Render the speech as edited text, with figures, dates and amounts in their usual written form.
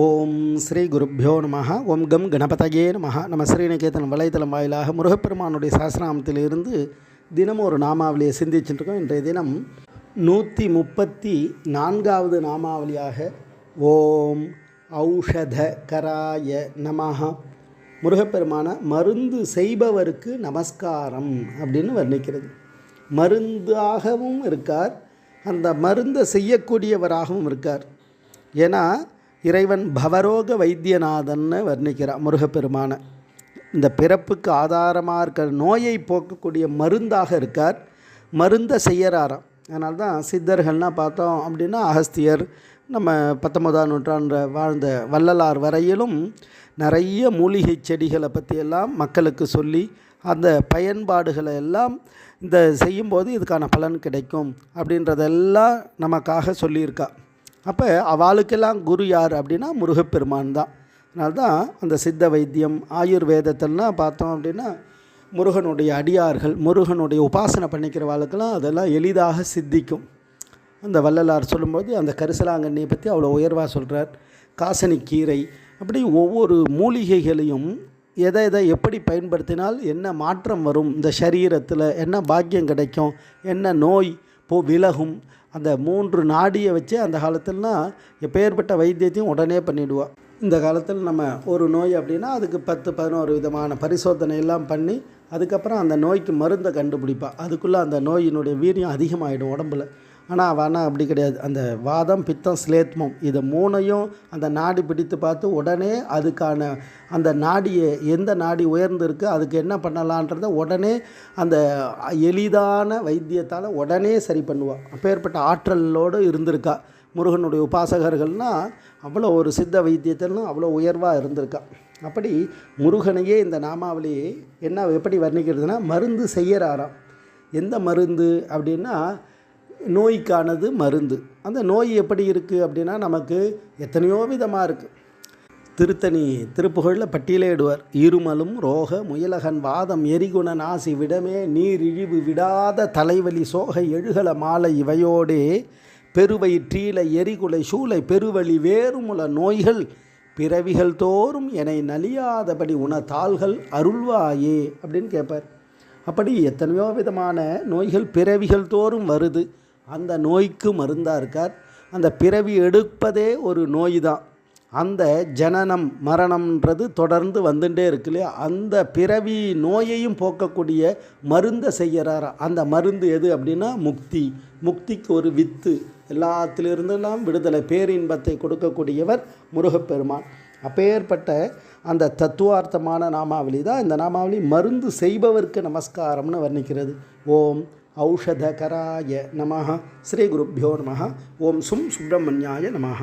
ஓம் ஸ்ரீ குருப்பியோ நம. ஓம் கம் கணபதயே நம. நம்ம ஸ்ரீநிகேதன் வலைத்தளம் வாயிலாக முருகப்பெருமானுடைய சஹஸ்ரநாமத்திலிருந்து தினமும் ஒரு நாமாவளியை சிந்திச்சுட்டுருக்கோம். இன்றைய தினம் 134வது நாமாவளியாக ஓம் ஔஷதகராய நமஹ. முருகப்பெருமான மருந்து செய்பவருக்கு நமஸ்காரம் அப்படின்னு வர்ணிக்கிறது. மருந்தாகவும் இருக்கார், அந்த மருந்தை செய்யக்கூடியவராகவும் இருக்கார். ஏன்னா இறைவன் பவரோக வைத்தியநாதன்னு வர்ணிக்கிறார் முருகப்பெருமான. இந்த பிறப்புக்கு ஆதாரமாக இருக்கிற நோயை போக்கக்கூடிய மருந்தாக இருக்கார், மருந்தை செய்யறாராம். அதனால தான் சித்தர்கள்னால் பார்த்தோம் அப்படின்னா அகஸ்தியர், நம்ம 19ஆம் நூற்றாண்டு வாழ்ந்த வள்ளலார் வரையிலும் நிறைய மூலிகை செடிகளை பற்றியெல்லாம் மக்களுக்கு சொல்லி அந்த பயன்பாடுகளை எல்லாம் இந்த செய்யும்போது இதுக்கான பலன் கிடைக்கும் அப்படின்றதெல்லாம் நமக்காக சொல்லியிருக்கா. அப்போ அவளுக்கெல்லாம் குரு யார் அப்படின்னா முருகப்பெருமான் தான். அதனால்தான் அந்த சித்த வைத்தியம் ஆயுர்வேதத்திலாம் பார்த்தோம் அப்படின்னா முருகனுடைய அடியார்கள், முருகனுடைய உபாசனை பண்ணிக்கிறவாளுக்கெல்லாம் அதெல்லாம் எளிதாக சித்திக்கும். அந்த வள்ளலார் சொல்லும்போது அந்த கரிசலாங்கண்ணியை பற்றி அவ்வளோ உயர்வாக சொல்கிறார். காசனிக்கீரை, அப்படி ஒவ்வொரு மூலிகைகளையும் எதை எப்படி பயன்படுத்தினால் என்ன மாற்றம் வரும், இந்த சரீரத்தில் என்ன பாக்கியம் கிடைக்கும், என்ன நோய் விலகும், அந்த 3 நாடியை வச்சு அந்த காலத்தில்னால் எப்பேற்பட்ட வைத்தியத்தையும் உடனே பண்ணிவிடுவாள். இந்த காலத்தில் நம்ம ஒரு நோய் அப்படின்னா அதுக்கு 10-11 விதமான பரிசோதனை எல்லாம் பண்ணி அதுக்கப்புறம் அந்த நோய்க்கு மருந்தை கண்டுபிடிப்பாள். அதுக்குள்ளே அந்த நோயினுடைய வீரியம் அதிகமாகிடும் உடம்புல. ஆனால் அவனா அப்படி கிடையாது. அந்த வாதம், பித்தம், ஸ்லேத்மம் இதை 3ஐயும் அந்த நாடி பிடித்து பார்த்து உடனே அதுக்கான அந்த நாடியை எந்த நாடி உயர்ந்திருக்கு அதுக்கு என்ன பண்ணலான்றதை உடனே அந்த எளிதான வைத்தியத்தால் உடனே சரி பண்ணுவாள். அப்பேற்பட்ட ஆற்றலோடு இருந்திருக்கா முருகனுடைய உபாசகர்கள்னால். அவ்வளோ ஒரு சித்த வைத்தியத்திலும் அவ்வளோ உயர்வாக இருந்திருக்கா. அப்படி முருகனையே இந்த நாமாவளி என்ன எப்படி வர்ணிக்கிறதுனா மருந்து செய்யறாராம். எந்த மருந்து அப்படின்னா நோய்க்கானது மருந்து. அந்த நோய் எப்படி இருக்குது அப்படின்னா நமக்கு எத்தனையோ விதமாக இருக்குது. திருத்தணி திருப்புகழில் பட்டியலிடுவார். இருமலும் ரோக முயலகன் வாதம் எரிகுண நாசி விடமே நீர் இழிவு விடாத தலைவலி சோகை எழுகல மாலை இவையோடே பெருவயிற்றீல எரிகுலை சூளை பெருவழி வேறுமுல நோய்கள் பிறவிகள் தோறும் என்னை நலியாதபடி உனதாள்கள் அருள்வாயே அப்படின்னு கேட்பார். அப்படி எத்தனையோ விதமான நோய்கள் பிறவிகள் தோறும் வருது. அந்த நோய்க்கு மருந்தாக இருக்கார். அந்த பிறவி எடுப்பதே ஒரு நோய் தான். அந்த ஜனனம் மரணம்ன்றது தொடர்ந்து வந்துட்டே இருக்கு இல்லையா, அந்த பிறவி நோயையும் போக்கக்கூடிய மருந்தை செய்கிறாரா. அந்த மருந்து எது அப்படின்னா முக்தி. முக்திக்கு ஒரு வித்து, எல்லாத்திலிருந்தெல்லாம் விடுதலை பேரின்பத்தை கொடுக்கக்கூடியவர் முருகப்பெருமான். அப்பேற்பட்ட அந்த தத்துவார்த்தமான நாமாவளி தான் இந்த நாமாவளி. மருந்து செய்பவருக்கு நமஸ்காரம்னு வர்ணிக்கிறது. ஓம் ஔஷதகராய நமஹ. ஸ்ரீ குருப்பியோ நமஹ. ஓம் சும் சுப்பிரமணியாய நமஹ.